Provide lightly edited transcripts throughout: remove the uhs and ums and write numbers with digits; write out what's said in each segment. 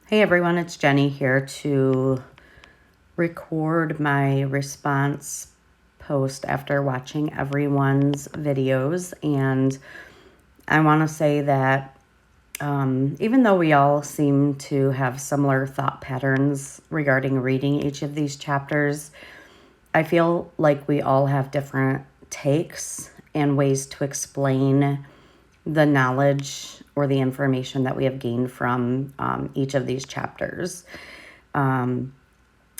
Hey everyone, it's Jenny here to record my response post after watching everyone's videos. And I want to say that even though we all seem to have similar thought patterns regarding reading each of these chapters, I feel like we all have different takes and ways to explain the knowledge or the information that we have gained from each of these chapters.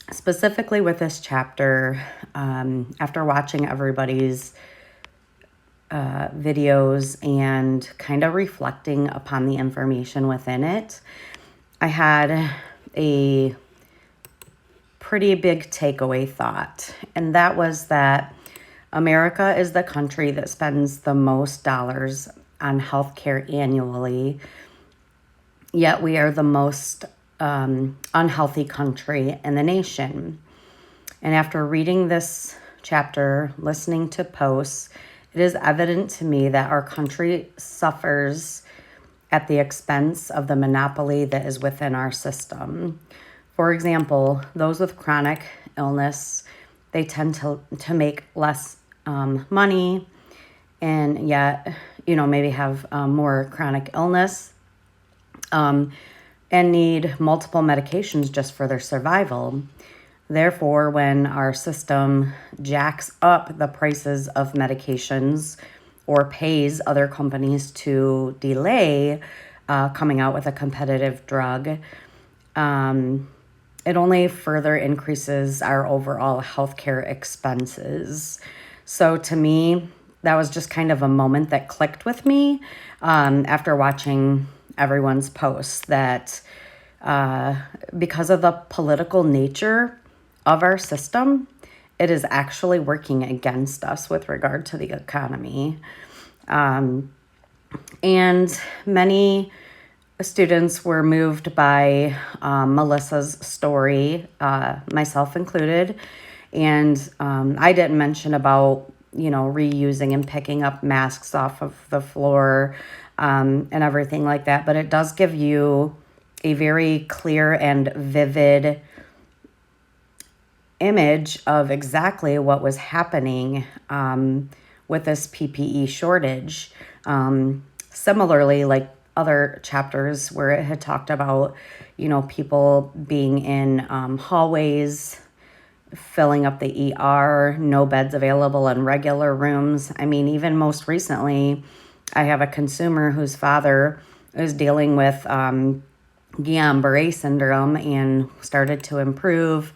Specifically with this chapter, after watching everybody's videos and kind of reflecting upon the information within it, I had a pretty big takeaway thought, and that was that America is the country that spends the most dollars on healthcare annually, yet we are the most unhealthy country in the nation. And after reading this chapter, listening to posts, it is evident to me that our country suffers at the expense of the monopoly that is within our system. For example, those with chronic illness, they tend to make less money and yet, maybe have more chronic illness and need multiple medications just for their survival. Therefore, when our system jacks up the prices of medications or pays other companies to delay coming out with a competitive drug, it only further increases our overall healthcare expenses. So to me, that was just kind of a moment that clicked with me after watching everyone's posts that because of the political nature of our system, it is actually working against us with regard to the economy. And many students were moved by Melissa's story, myself included. And I didn't mention about, reusing and picking up masks off of the floor and everything like that. But it does give you a very clear and vivid image of exactly what was happening with this PPE shortage. Similarly, like other chapters where it had talked about, people being in hallways, filling up the ER, no beds available in regular rooms. I mean, even most recently, I have a consumer whose father is dealing with Guillain-Barré syndrome and started to improve,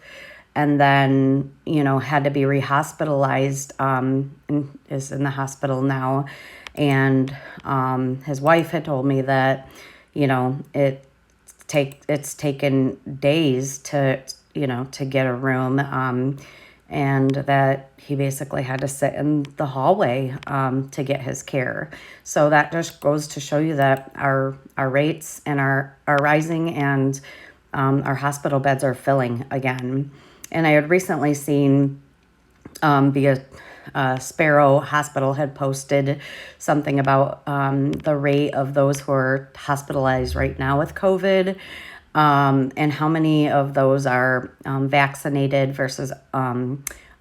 and then, had to be rehospitalized, and is in the hospital now. And his wife had told me that, it's taken days to get a room, and that he basically had to sit in the hallway to get his care. So that just goes to show you that our rates and are rising, and our hospital beds are filling again. And I had recently seen the Sparrow Hospital had posted something about the rate of those who are hospitalized right now with COVID, and how many of those are vaccinated versus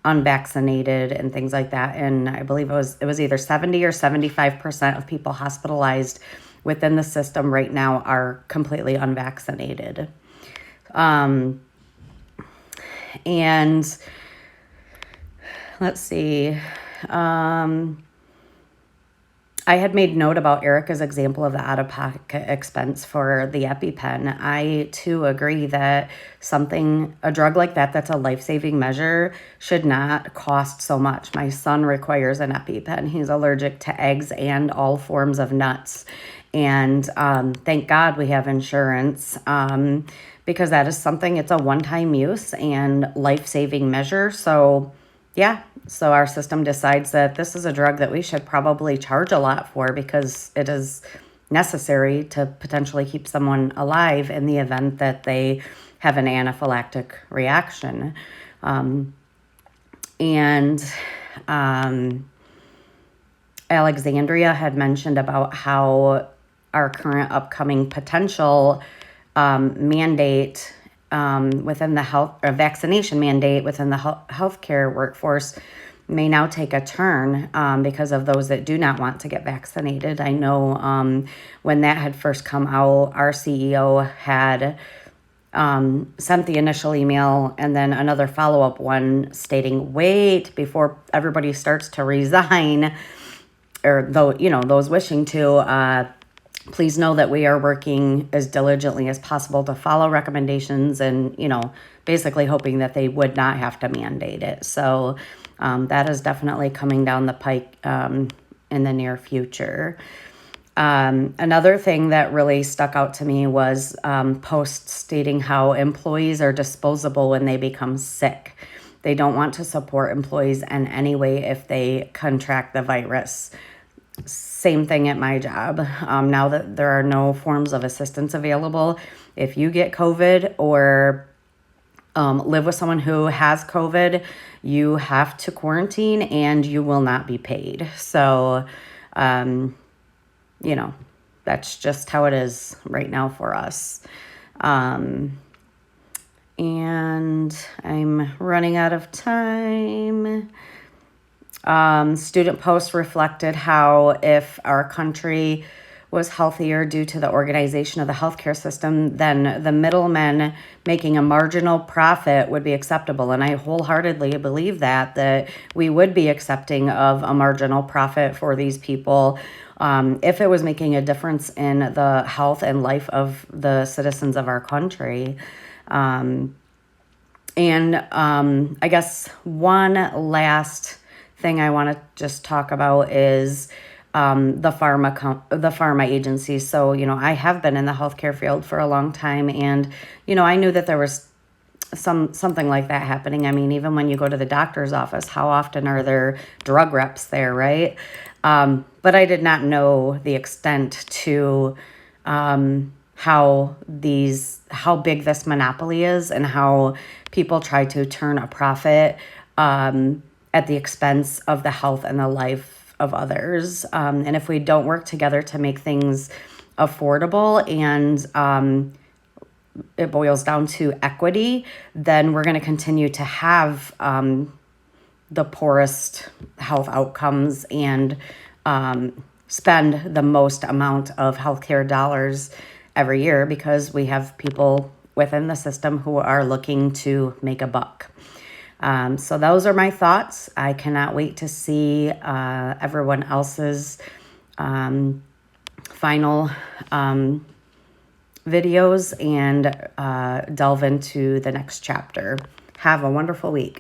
unvaccinated and things like that. And I believe it was either 70 or 75% of people hospitalized within the system right now are completely unvaccinated. And let's see. I had made note about Erica's example of the out-of-pocket expense for the EpiPen. I, too, agree that a drug like that that's a life-saving measure should not cost so much. My son requires an EpiPen. He's allergic to eggs and all forms of nuts. And thank God we have insurance because that is something, it's a one-time use and life-saving measure. So, yeah. So our system decides that this is a drug that we should probably charge a lot for because it is necessary to potentially keep someone alive in the event that they have an anaphylactic reaction. And Alexandria had mentioned about how our current upcoming potential mandate within the health, or vaccination mandate within the healthcare workforce may now take a turn because of those that do not want to get vaccinated. I know when that had first come out, our CEO had sent the initial email and then another follow-up one stating, wait, before everybody starts to resign, or though, those wishing to, please know that we are working as diligently as possible to follow recommendations and, basically hoping that they would not have to mandate it. So that is definitely coming down the pike in the near future. Another thing that really stuck out to me was posts stating how employees are disposable when they become sick. They don't want to support employees in any way if they contract the virus. Same thing at my job. Now that there are no forms of assistance available, if you get COVID or live with someone who has COVID, you have to quarantine and you will not be paid. So, that's just how it is right now for us. And I'm running out of time. Student posts reflected how if our country was healthier due to the organization of the healthcare system, then the middlemen making a marginal profit would be acceptable. And I wholeheartedly believe that we would be accepting of a marginal profit for these people if it was making a difference in the health and life of the citizens of our country. I guess one last thing I want to just talk about is the pharma agencies. So, I have been in the healthcare field for a long time, and, I knew that there was something like that happening. I mean, even when you go to the doctor's office, how often are there drug reps there, right? But I did not know the extent to how big this monopoly is and how people try to turn a profit at the expense of the health and the life of others. And if we don't work together to make things affordable and it boils down to equity, then we're going to continue to have the poorest health outcomes and spend the most amount of healthcare dollars every year because we have people within the system who are looking to make a buck. So those are my thoughts. I cannot wait to see everyone else's final videos and delve into the next chapter. Have a wonderful week.